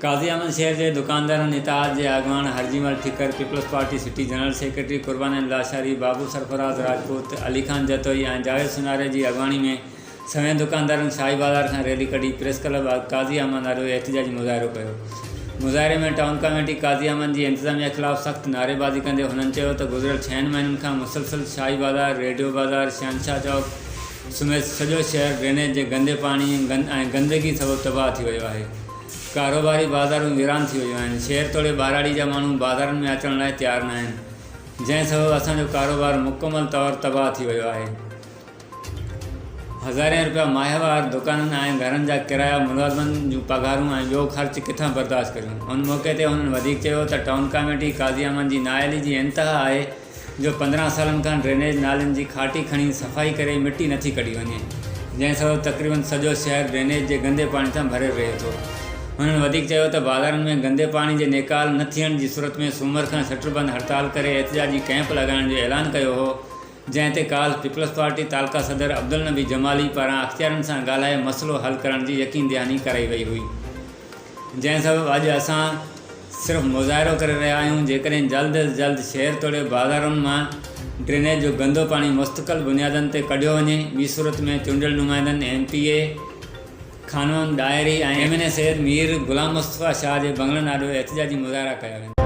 काज़ी अहमद शहर के दुकानदारनि इतिहाद के अगवान Harjimal Thakkar, peoples party city general secretary Qurban Lashari, बाबू सरफराज राजपूत, अली खान जतोई और जावेद सुनारे की अगवानी में सवें दुकानदारनि शाही बाज़ार का रैली कढ़ी प्रेस क्लब काज़ी अहमद आॾो एहतजाजी मुज़ाहिरो कयो। मुज़ाहिरे में टाउन कमेटी काज़ी अहमद की इंतजामिया खिलाफ़ सख्त नारेबाज़ी कंदे हुननि चयो त गुज़िरियल 6 महीननि खां मुसलसल शाही बाज़ार, रेडियो बाज़ार, शहनशाह चौक समेत सॼो शहर ड्रेनेज के गंदे पानी ऐं गंदगी सबबि तबाह थी वियो आहे। कारोबारी बाज़ारूं वीरान थी वियूं आहिनि। शहर तोड़े ॿाराड़ी जा माण्हू बाज़ारनि में अचण लाइ तैयार न आहिनि, जंहिं सबबि असांजो कारोबार मुकमल तौर तबाह थी वियो आहे। हज़ारें रुपया माहिवार दुकाननि ऐं घरनि जा किराया, मुलाज़िमनि जूं पघारूं ऐं ॿियो ख़र्च किथां बर्दाश्त करियूं। उन मौक़े ते हुननि वधीक चयो त टाउन कमेटी काज़ी अहमद जी नाअहली जी इंतिहा आहे जो 15 सालनि खां ड्रेनेज नालियुनि जी खाटी खणी सफ़ाई करे मिटी नथी कढी वञे, जंहिं सबबि तक़रीबन सॼो शहर ड्रेनेज जे गंदे पाणी सां भरियल रहे थो। उन्होंने वधीक चयो त बाज़ारनि में गंदे पानी के निकाल न थियण जी सूरत में सूमर खां शटरबंद हड़ताल करे एहतजाजी कैंप लगाइण जो ऐलान कयो हो, जंहिं ते काल्ह पीपल्स पार्टी तालका सदर अब्दुल नबी जमाली पारां अख़्तियारनि सां ॻाल्हाए मसइलो हल करण की यकीन दहानी कराई वई हुई। जंहिं सबबि अॼु असां सिर्फ़ु मुज़ाहिरो करे रहिया आहियूं। जेकॾहिं जल्द अज़ जल्द शहर तोड़े बाज़ारुनि मां ड्रेनेज जो गंदो पानी मुस्तक़िल बुनियादनि ते कढियो वञे, ॿी सूरत में चूंडियल नुमाइंदनि MPA खानोन डायरी ऐं MNA सैयद मीर गुलाम मुस्तफ़ा शाह के बंगलनि आॾो एहतजाजी मुज़ाहिरा कया वेंदा।